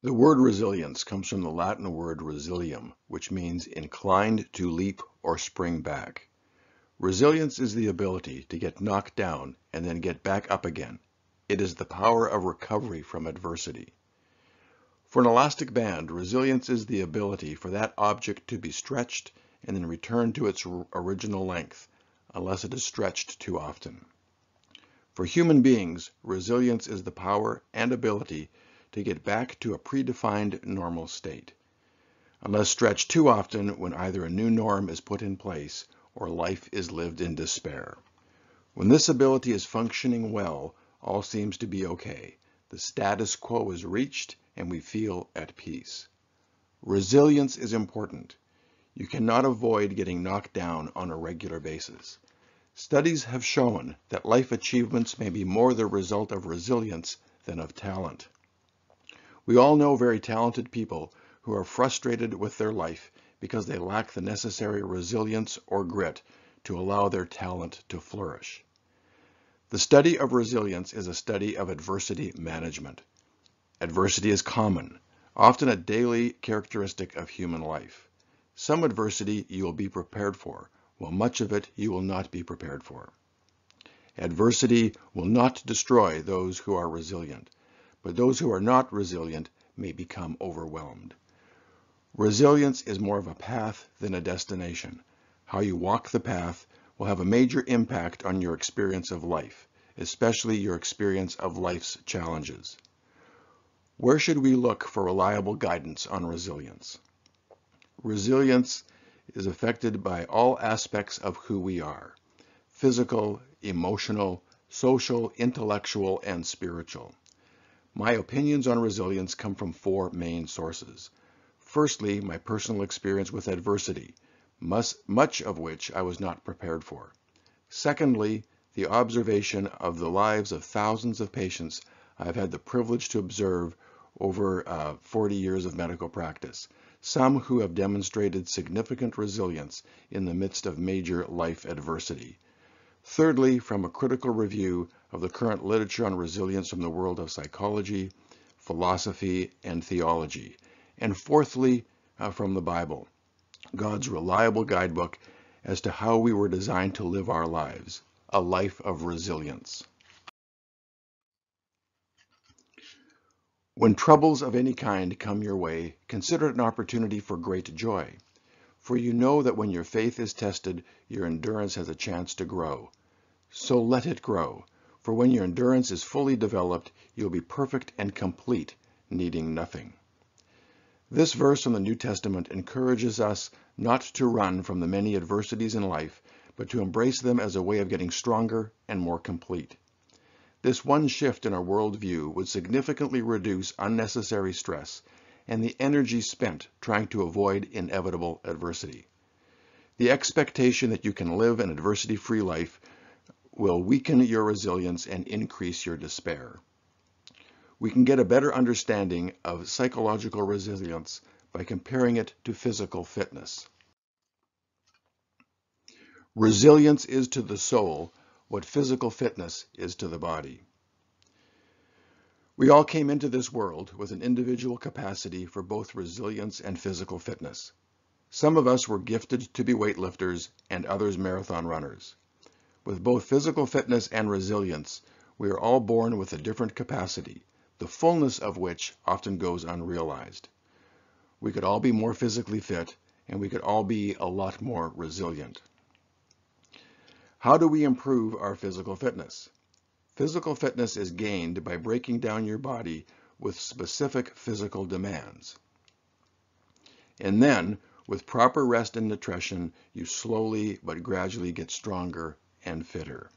The word resilience comes from the Latin word resilium, which means inclined to leap or spring back. Resilience is the ability to get knocked down and then get back up again. It is the power of recovery from adversity. For an elastic band, resilience is the ability for that object to be stretched and then return to its original length, unless it is stretched too often. For human beings, resilience is the power and ability to get back to a predefined normal state, unless stretched too often when either a new norm is put in place or life is lived in despair. When this ability is functioning well, all seems to be okay. The status quo is reached and we feel at peace. Resilience is important. You cannot avoid getting knocked down on a regular basis. Studies have shown that life achievements may be more the result of resilience than of talent. We all know very talented people who are frustrated with their life because they lack the necessary resilience or grit to allow their talent to flourish. The study of resilience is a study of adversity management. Adversity is common, often a daily characteristic of human life. Some adversity you will be prepared for, while much of it you will not be prepared for. Adversity will not destroy those who are resilient, but those who are not resilient may become overwhelmed. Resilience is more of a path than a destination. How you walk the path will have a major impact on your experience of life, especially your experience of life's challenges. Where should we look for reliable guidance on resilience? Resilience is affected by all aspects of who we are: physical, emotional, social, intellectual, and spiritual. My opinions on resilience come from four main sources. Firstly, my personal experience with adversity, much of which I was not prepared for. Secondly, the observation of the lives of thousands of patients I've had the privilege to observe over 40 years of medical practice, some who have demonstrated significant resilience in the midst of major life adversity. Thirdly, from a critical review of the current literature on resilience from the world of psychology, philosophy, and theology. And fourthly, from the Bible, God's reliable guidebook as to how we were designed to live our lives, a life of resilience. When troubles of any kind come your way, consider it an opportunity for great joy. For you know that when your faith is tested, your endurance has a chance to grow. So let it grow, for when your endurance is fully developed, you'll be perfect and complete, needing nothing. This verse from the New Testament encourages us not to run from the many adversities in life, but to embrace them as a way of getting stronger and more complete. This one shift in our worldview would significantly reduce unnecessary stress and the energy spent trying to avoid inevitable adversity. The expectation that you can live an adversity-free life will weaken your resilience and increase your despair. We can get a better understanding of psychological resilience by comparing it to physical fitness. Resilience is to the soul what physical fitness is to the body. We all came into this world with an individual capacity for both resilience and physical fitness. Some of us were gifted to be weightlifters and others marathon runners. With both physical fitness and resilience, we are all born with a different capacity, the fullness of which often goes unrealized. We could all be more physically fit, and we could all be a lot more resilient. How do we improve our physical fitness? Physical fitness is gained by breaking down your body with specific physical demands. And then, with proper rest and nutrition, you slowly but gradually get stronger and fitter.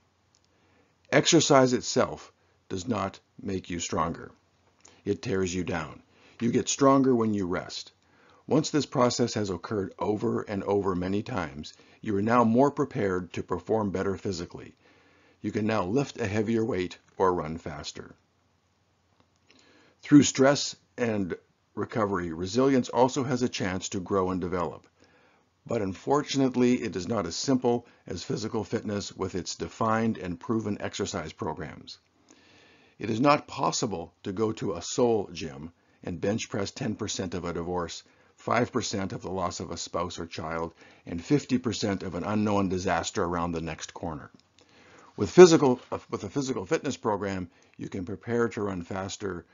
Exercise itself does not make you stronger. It tears you down. You get stronger when you rest. Once this process has occurred over and over many times, you are now more prepared to perform better physically. You can now lift a heavier weight or run faster. Through stress and recovery, resilience also has a chance to grow and develop. But unfortunately, it is not as simple as physical fitness with its defined and proven exercise programs. It is not possible to go to a soul gym and bench press 10% of a divorce, 5% of the loss of a spouse or child, and 50% of an unknown disaster around the next corner. With a physical fitness program, you can prepare to run faster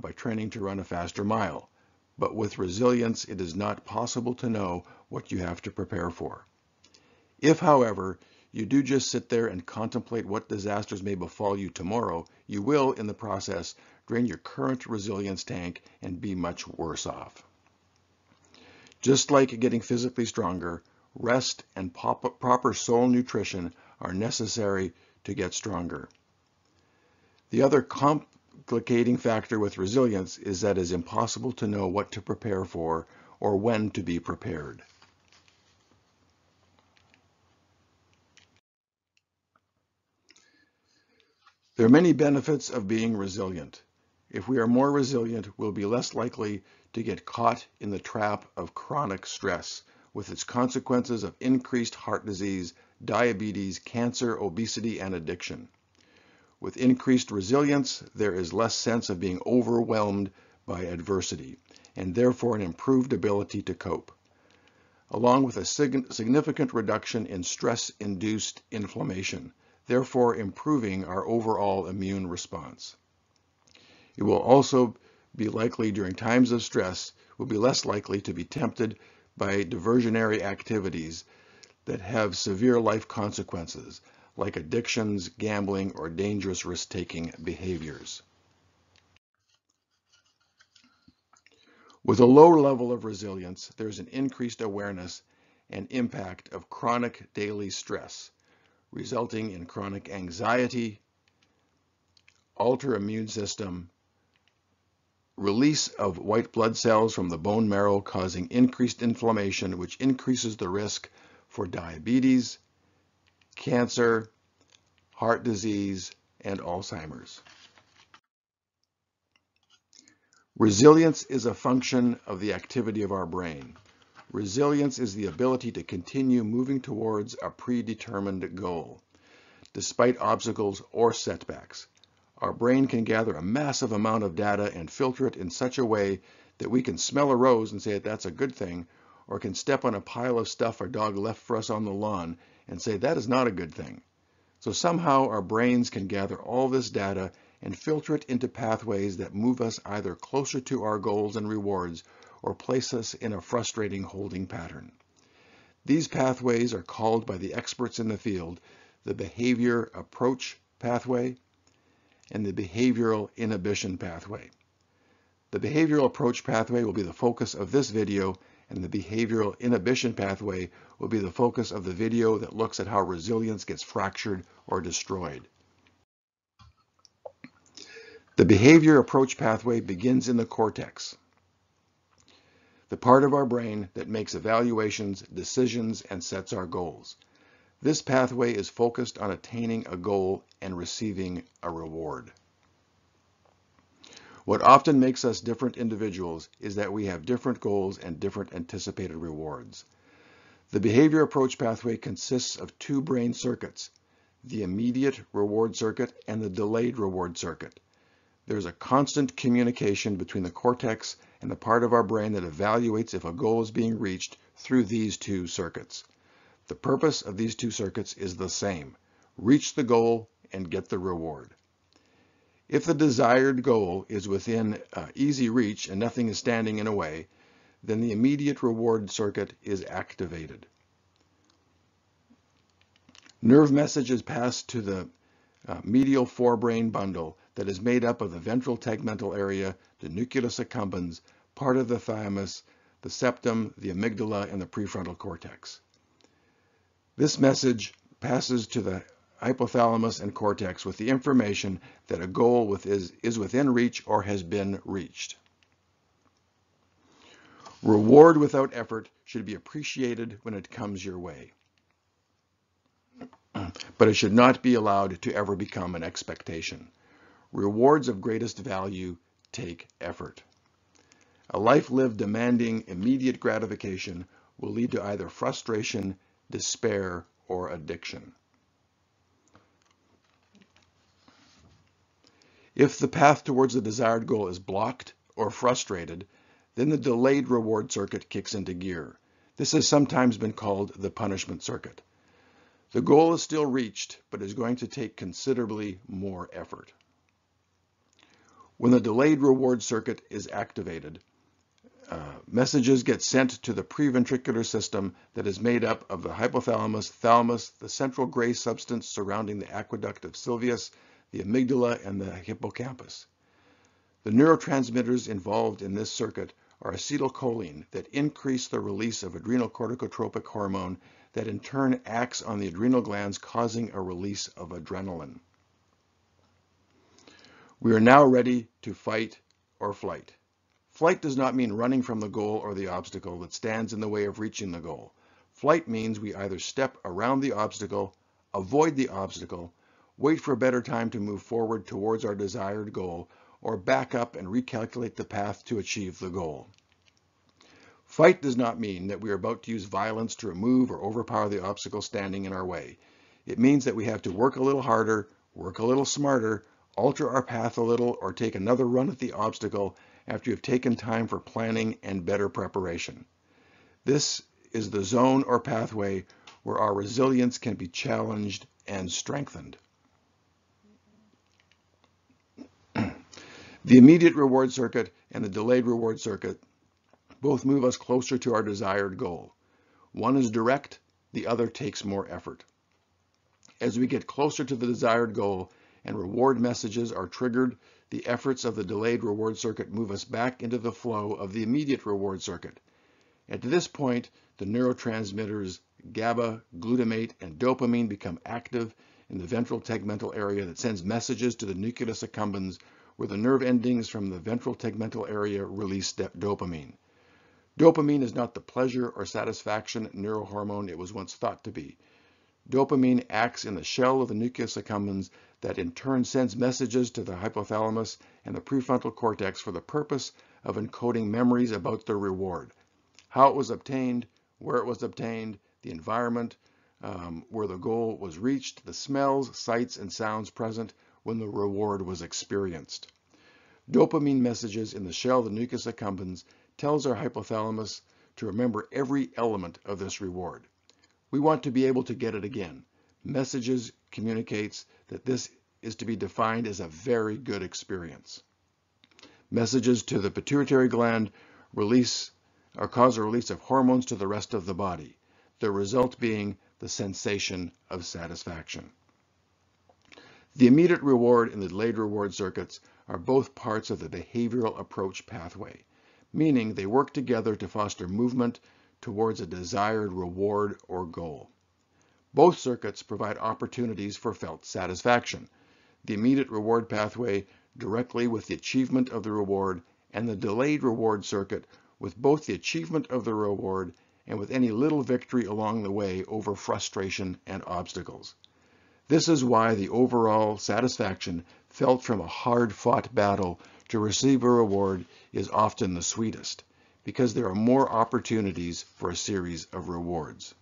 by training to run a faster mile. But with resilience, it is not possible to know what you have to prepare for. If, however, you do just sit there and contemplate what disasters may befall you tomorrow, you will, in the process, drain your current resilience tank and be much worse off. Just like getting physically stronger, rest and proper soul nutrition are necessary to get stronger. The other complicating factor with resilience is that it is impossible to know what to prepare for or when to be prepared. There are many benefits of being resilient. If we are more resilient, we'll be less likely to get caught in the trap of chronic stress, with its consequences of increased heart disease, diabetes, cancer, obesity, and addiction. With increased resilience, there is less sense of being overwhelmed by adversity, and therefore an improved ability to cope, along with a significant reduction in stress-induced inflammation, therefore improving our overall immune response. It will also be likely during times of stress, will be less likely to be tempted by diversionary activities that have severe life consequences, like addictions, gambling, or dangerous risk-taking behaviors. With a low level of resilience, there is an increased awareness and impact of chronic daily stress, resulting in chronic anxiety, altered immune system, release of white blood cells from the bone marrow causing increased inflammation, which increases the risk for diabetes, cancer, heart disease, and Alzheimer's. Resilience is a function of the activity of our brain. Resilience is the ability to continue moving towards a predetermined goal, despite obstacles or setbacks. Our brain can gather a massive amount of data and filter it in such a way that we can smell a rose and say that that's a good thing, or can step on a pile of stuff our dog left for us on the lawn and say that is not a good thing. So somehow our brains can gather all this data and filter it into pathways that move us either closer to our goals and rewards or place us in a frustrating holding pattern. These pathways are called by the experts in the field the behavior approach pathway and the behavioral inhibition pathway. The behavioral approach pathway will be the focus of this video, and the behavioral inhibition pathway will be the focus of the video that looks at how resilience gets fractured or destroyed. The behavior approach pathway begins in the cortex, the part of our brain that makes evaluations, decisions, and sets our goals. This pathway is focused on attaining a goal and receiving a reward. What often makes us different individuals is that we have different goals and different anticipated rewards. The behavior approach pathway consists of two brain circuits, the immediate reward circuit and the delayed reward circuit. There's a constant communication between the cortex and the part of our brain that evaluates if a goal is being reached through these two circuits. The purpose of these two circuits is the same: reach the goal and get the reward. If the desired goal is within easy reach and nothing is standing in a way, then the immediate reward circuit is activated. Nerve messages pass to the medial forebrain bundle that is made up of the ventral tegmental area, the nucleus accumbens, part of the thymus, the septum, the amygdala, and the prefrontal cortex. This message passes to the hypothalamus and cortex with the information that a goal is within reach or has been reached. Reward without effort should be appreciated when it comes your way, but it should not be allowed to ever become an expectation. Rewards of greatest value take effort. A life lived demanding immediate gratification will lead to either frustration, despair, or addiction. If the path towards the desired goal is blocked or frustrated, then the delayed reward circuit kicks into gear. This has sometimes been called the punishment circuit. The goal is still reached, but is going to take considerably more effort. When the delayed reward circuit is activated, messages get sent to the preventricular system that is made up of the hypothalamus, thalamus, the central gray substance surrounding the aqueduct of Sylvius, the amygdala, and the hippocampus. The neurotransmitters involved in this circuit are acetylcholine that increase the release of adrenal corticotropic hormone that in turn acts on the adrenal glands, causing a release of adrenaline. We are now ready to fight or flight. Flight does not mean running from the goal or the obstacle that stands in the way of reaching the goal. Flight means we either step around the obstacle, avoid the obstacle, wait for a better time to move forward towards our desired goal, or back up and recalculate the path to achieve the goal. Fight does not mean that we are about to use violence to remove or overpower the obstacle standing in our way. It means that we have to work a little harder, work a little smarter, alter our path a little, or take another run at the obstacle after you've taken time for planning and better preparation. This is the zone or pathway where our resilience can be challenged and strengthened. The immediate reward circuit and the delayed reward circuit both move us closer to our desired goal. One is direct, the other takes more effort. As we get closer to the desired goal and reward messages are triggered, the efforts of the delayed reward circuit move us back into the flow of the immediate reward circuit. At this point, the neurotransmitters GABA, glutamate, and dopamine become active in the ventral tegmental area that sends messages to the nucleus accumbens, where the nerve endings from the ventral tegmental area release dopamine. Dopamine is not the pleasure or satisfaction neurohormone it was once thought to be. Dopamine acts in the shell of the nucleus accumbens that in turn sends messages to the hypothalamus and the prefrontal cortex for the purpose of encoding memories about the reward. How it was obtained, where it was obtained, the environment where the goal was reached, the smells, sights, and sounds present when the reward was experienced. Dopamine messages in the shell of the nucleus accumbens tells our hypothalamus to remember every element of this reward. We want to be able to get it again. Messages communicates that this is to be defined as a very good experience. Messages to the pituitary gland cause a release of hormones to the rest of the body, the result being the sensation of satisfaction. The immediate reward and the delayed reward circuits are both parts of the behavioral approach pathway, meaning they work together to foster movement towards a desired reward or goal. Both circuits provide opportunities for felt satisfaction. The immediate reward pathway directly with the achievement of the reward, and the delayed reward circuit with both the achievement of the reward and with any little victory along the way over frustration and obstacles. This is why the overall satisfaction felt from a hard-fought battle to receive a reward is often the sweetest, because there are more opportunities for a series of rewards.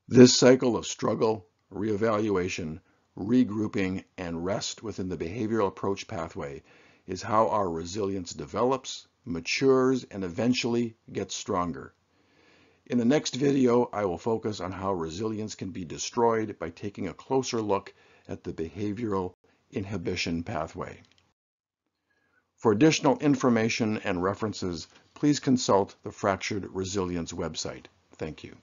This cycle of struggle, reevaluation, regrouping, and rest within the behavioral approach pathway is how our resilience develops, matures, and eventually gets stronger. In the next video, I will focus on how resilience can be destroyed by taking a closer look at the behavioral inhibition pathway. For additional information and references, please consult the Fractured Resilience website. Thank you.